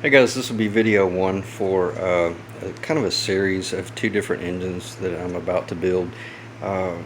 Hey guys, this will be video one for kind of a series of two different engines that I'm about to build. Uh,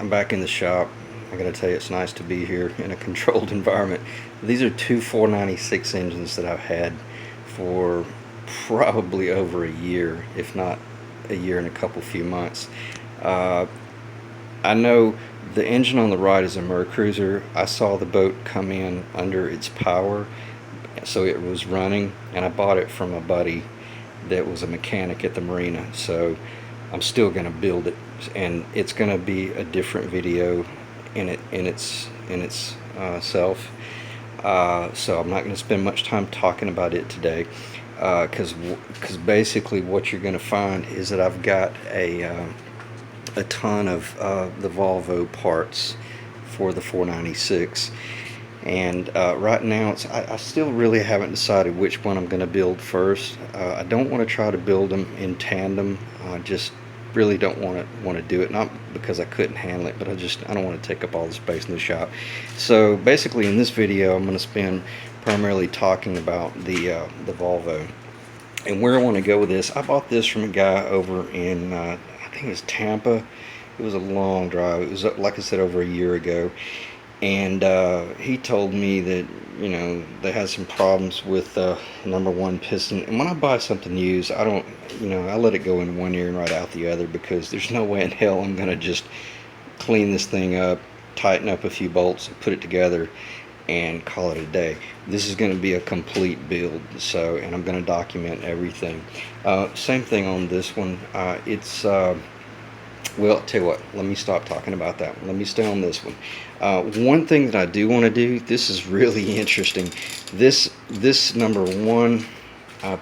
I'm back in the shop. I gotta tell you, it's nice to be here in a controlled environment. These are two 496 engines that I've had for probably over a year, if not a year and a few months. Uh, I know the engine on the right is a Mercruiser. I saw the boat come in under its power, so it was running, and I bought it from a buddy that was a mechanic at the marina. So I'm still going to build it, and it's going to be a different video in its self. So I'm not going to spend much time talking about it today, because basically what you're going to find is that I've got a ton of the Volvo parts for the 496. And right now, I still really haven't decided which one I'm going to build first. I don't want to try to build them in tandem. I just really don't want to do it. Not because I couldn't handle it, but I don't want to take up all the space in the shop. So basically, in this video, I'm going to spend primarily talking about the Volvo and where I want to go with this. I bought this from a guy over in I think it was Tampa. It was a long drive. It was, like I said, over a year ago. And he told me that, you know, they had some problems with #1 piston. And when I buy something used, I don't, you know, I let it go in one ear and right out the other, because there's no way in hell I'm going to just clean this thing up, tighten up a few bolts, and put it together and call it a day. This is going to be a complete build, so, and I'm going to document everything. Same thing on this one. Well, I'll tell you what, let me stop talking about that one. Let me stay on this one. One thing that I do want to do, this is really interesting. This #1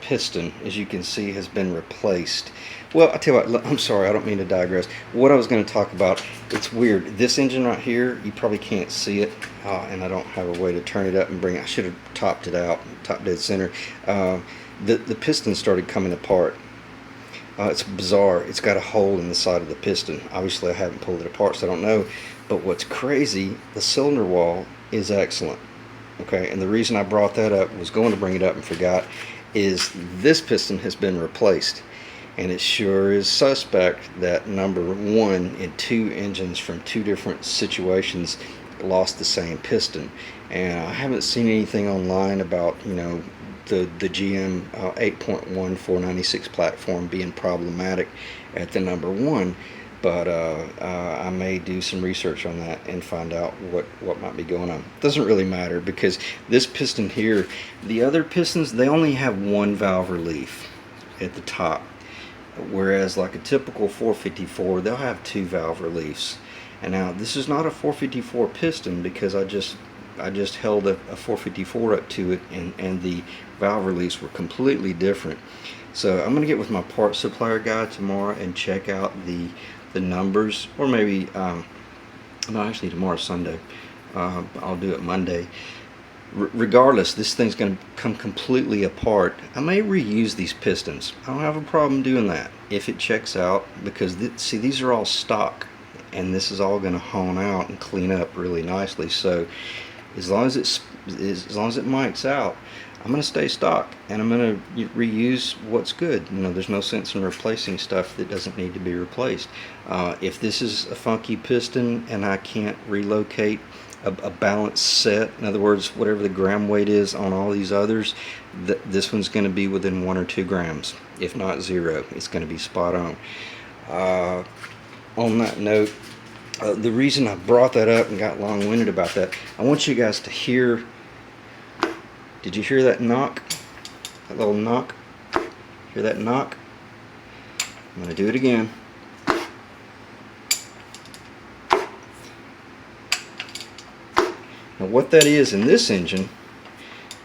piston, as you can see, has been replaced. Well, I'll tell you what, I'm sorry, I don't mean to digress. What I was going to talk about, it's weird. This engine right here, you probably can't see it, and I don't have a way to turn it up and bring it. I should have topped it out, top dead center. The piston started coming apart. It's bizarre. It's got a hole in the side of the piston. Obviously, I haven't pulled it apart, so I don't know. But what's crazy, the cylinder wall is excellent. Okay, and the reason I brought that up, was going to bring it up and forgot, is this piston has been replaced. And it sure is suspect that #1 in two engines from two different situations lost the same piston. And I haven't seen anything online about, you know, the GM 8.1 496 platform being problematic at the #1, but I may do some research on that and find out what might be going on. Doesn't really matter, because this piston here, the other pistons, they only have one valve relief at the top, whereas like a typical 454, they'll have two valve reliefs. And now this is not a 454 piston, because I just held a 454 up to it, and the valve reliefs were completely different. So I'm going to get with my parts supplier guy tomorrow and check out the numbers, or maybe no, actually tomorrow's Sunday. I'll do it Monday. Regardless, this thing's going to come completely apart. I may reuse these pistons. I don't have a problem doing that if it checks out, because see, these are all stock, and this is all going to hone out and clean up really nicely. So as long as it mics out, I'm going to stay stock, and I'm going to reuse what's good. You know, there's no sense in replacing stuff that doesn't need to be replaced. If this is a funky piston and I can't relocate a balanced set, in other words, whatever the gram weight is on all these others, this one's going to be within 1 or 2 grams, if not 0. It's going to be spot on. On that note, the reason I brought that up and got long-winded about that, I want you guys to hear. Did you hear that knock? That little knock? Hear that knock? I'm going to do it again. Now what that is in this engine,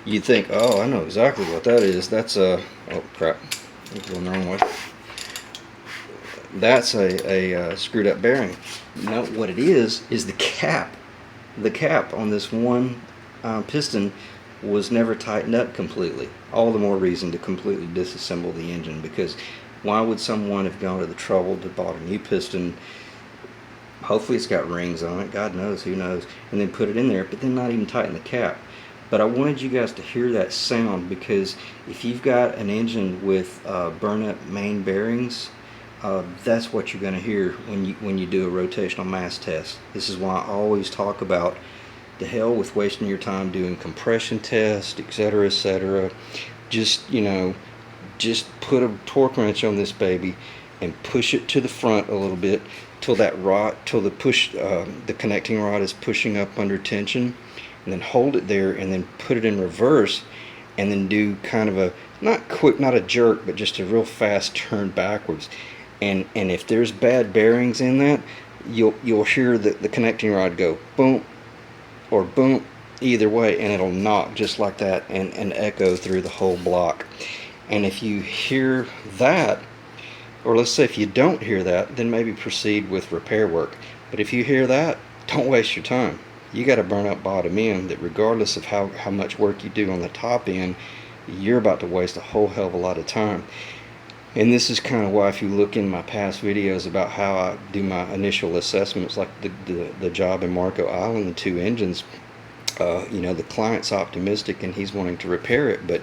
you'd think, oh, I know exactly what that is. That's a, oh crap, I'm going the wrong way. That's a screwed up bearing. No, what it is the cap. The cap on this one piston was never tightened up completely. All the more reason to completely disassemble the engine, because why would someone have gone to the trouble to bought a new piston, hopefully it's got rings on it, God knows, who knows, and then put it in there, but then not even tighten the cap? But I wanted you guys to hear that sound, because if you've got an engine with burn-up main bearings, that's what you're going to hear when you do a rotational mass test. This is why I always talk about the hell with wasting your time doing compression tests, etc., etc. Just, you know, just put a torque wrench on this baby and push it to the front a little bit till the connecting rod is pushing up under tension, and then hold it there, and then put it in reverse, and then do kind of a not a jerk, but just a real fast turn backwards. And if there's bad bearings in that, you'll hear the connecting rod go boom or boom, either way, and it'll knock just like that and echo through the whole block. And if you hear that, or let's say if you don't hear that, then maybe proceed with repair work. But if you hear that, don't waste your time. You got to burn up bottom end, that regardless of how much work you do on the top end, you're about to waste a whole hell of a lot of time. And this is kind of why, if you look in my past videos about how I do my initial assessments, like the job in Marco Island, the 2 engines, you know, the client's optimistic and he's wanting to repair it, but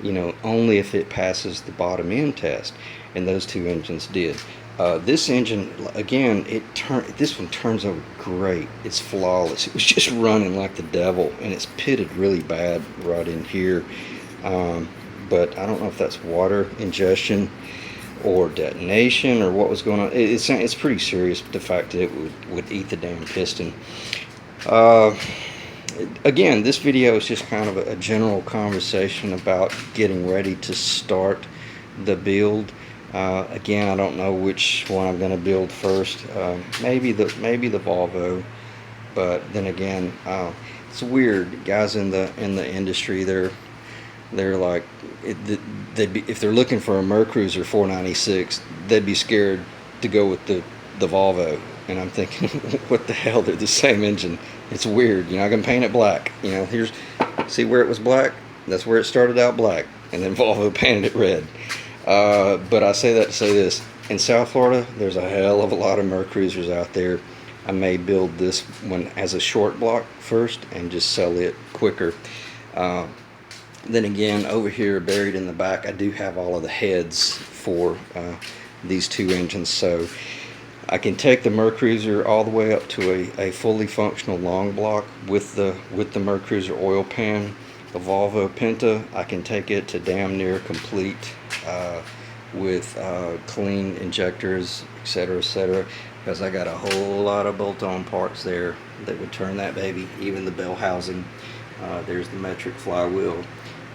you know, only if it passes the bottom end test, and those 2 engines did. This engine, again, this one turns over great. It's flawless. It was just running like the devil, and it's pitted really bad right in here. But I don't know if that's water ingestion or detonation or what was going on. It's pretty serious, the fact that it would eat the damn piston. Again, this video is just kind of a general conversation about getting ready to start the build. Again, I don't know which one I'm going to build first. Maybe the Volvo, but then again, it's weird. Guys in the industry, they're like, if they're looking for a Mercruiser 496, they'd be scared to go with the Volvo. And I'm thinking, what the hell? They're the same engine. It's weird. You know, I can paint it black. You know, see where it was black? That's where it started out black, and then Volvo painted it red. But I say that to say this: in South Florida, there's a hell of a lot of Mercruisers out there. I may build this one as a short block first and just sell it quicker. Then again, over here, buried in the back, I do have all of the heads for these 2 engines, so I can take the Mercruiser all the way up to a fully functional long block with the Mercruiser oil pan. The Volvo Penta, I can take it to damn near complete with clean injectors, etc., because I got a whole lot of bolt-on parts there that would turn that baby. Even the bell housing, there's the metric flywheel,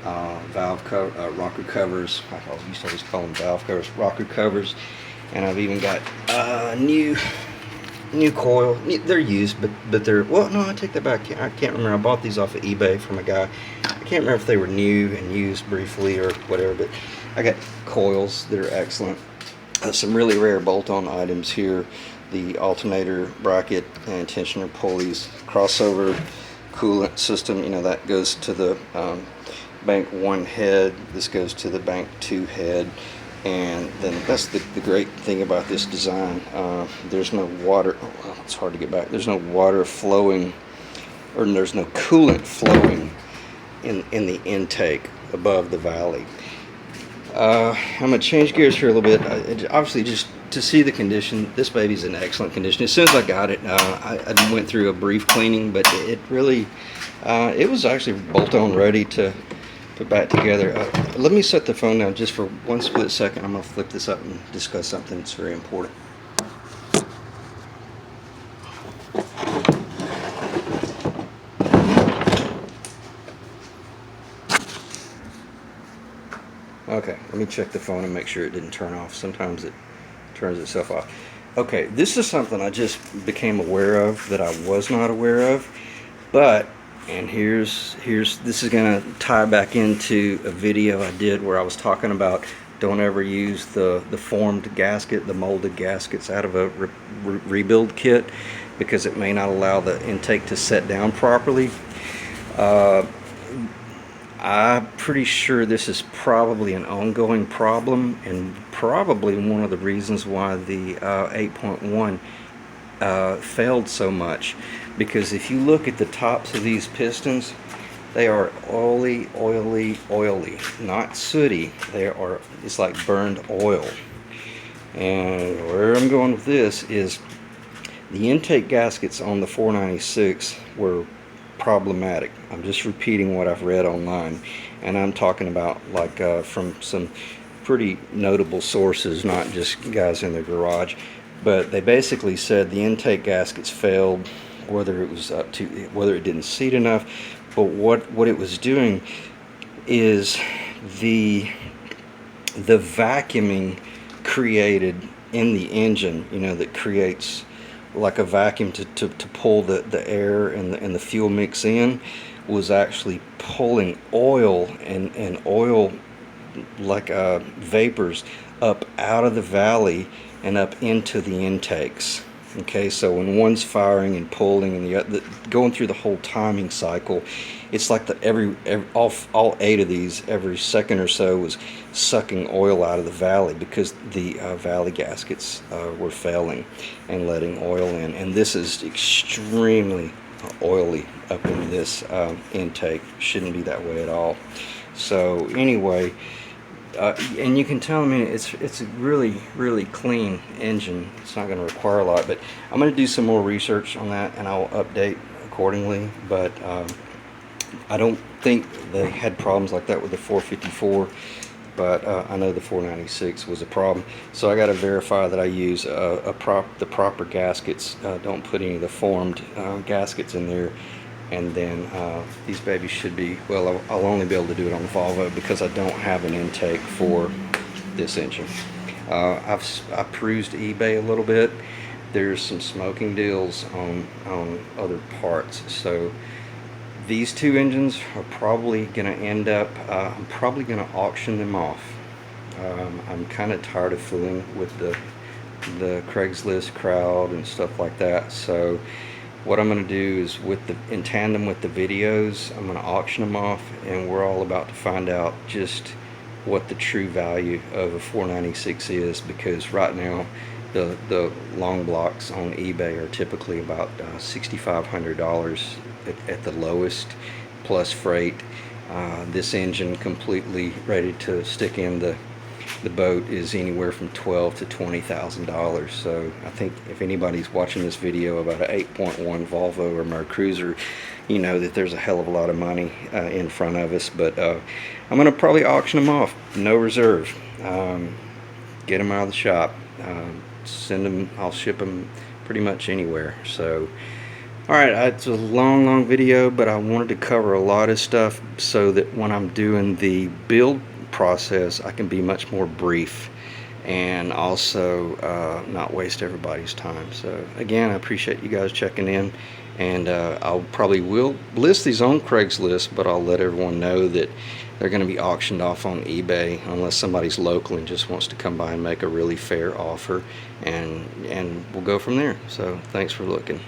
valve cover, rocker covers. I used to always call them valve covers, rocker covers. And I've even got new coil. They're used, but they're, well, no, I take that back. I can't remember. I bought these off of eBay from a guy. I can't remember if they were new and used briefly or whatever, but I got coils that are excellent. Some really rare bolt-on items here: the alternator bracket and tensioner pulleys, crossover coolant system. You know, that goes to the bank 1 head. This goes to the bank 2 head. And then that's the great thing about this design. There's no water. Oh, it's hard to get back. There's no water flowing, or there's no coolant flowing in the intake above the valley. I'm gonna change gears here a little bit. Obviously, just to see the condition. This baby's in excellent condition. As soon as I got it, I went through a brief cleaning, but it really, it was actually bolt-on ready to put back together. Let me set the phone down just for 1 split second. I'm going to flip this up and discuss something that's very important. Okay, let me check the phone and make sure it didn't turn off. Sometimes it turns itself off. Okay, this is something I just became aware of that I was not aware of, but and here's this is going to tie back into a video I did where I was talking about don't ever use the formed gasket, the molded gaskets out of a rebuild kit, because it may not allow the intake to set down properly. I'm pretty sure this is probably an ongoing problem, and probably one of the reasons why the 8.1 failed so much. Because if you look at the tops of these pistons, They are oily, oily, oily, not sooty. They are, it's like burned oil. And where I'm going with this is the intake gaskets on the 496 were problematic. I'm just repeating what I've read online, and I'm talking about like from some pretty notable sources, not just guys in their garage. But they basically said the intake gaskets failed, whether it was up to, whether it didn't seat enough. But what it was doing is the vacuuming created in the engine, you know, that creates like a vacuum to pull the air and the fuel mix in, was actually pulling oil and oil like vapors up out of the valley and up into the intakes. Okay, so when one's firing and pulling and the other, going through the whole timing cycle, it's like all 8 of these every second or so was sucking oil out of the valley because the valley gaskets were failing and letting oil in. And this is extremely oily up in this intake. Shouldn't be that way at all. So anyway, and you can tell, I mean, it's a really clean engine. It's not going to require a lot, but I'm going to do some more research on that and I'll update accordingly. But I don't think they had problems like that with the 454, but I know the 496 was a problem. So I got to verify that I use the proper gaskets. Don't put any of the formed gaskets in there. And then these babies should be, well, I'll only be able to do it on the Volvo because I don't have an intake for this engine. I perused eBay a little bit. There's some smoking deals on other parts. So these 2 engines are probably going to end up, I'm probably going to auction them off. I'm kind of tired of fooling with the Craigslist crowd and stuff like that. So what I'm going to do is, in tandem with the videos, I'm going to auction them off, and we're all about to find out just what the true value of a 496 is, because right now the long blocks on eBay are typically about $6,500 at the lowest, plus freight. This engine completely ready to stick in the boat is anywhere from $12,000 to $20,000. So I think if anybody's watching this video about an 8.1 Volvo or Mercruiser, you know that there's a hell of a lot of money in front of us. But I'm going to probably auction them off, no reserve. Get them out of the shop, send them, I'll ship them pretty much anywhere. So alright, it's a long video, but I wanted to cover a lot of stuff so that when I'm doing the build process I can be much more brief and also not waste everybody's time. So again, I appreciate you guys checking in, and I'll probably will list these on Craigslist, but I'll let everyone know that they're going to be auctioned off on eBay unless somebody's local and just wants to come by and make a really fair offer, and we'll go from there. So thanks for looking.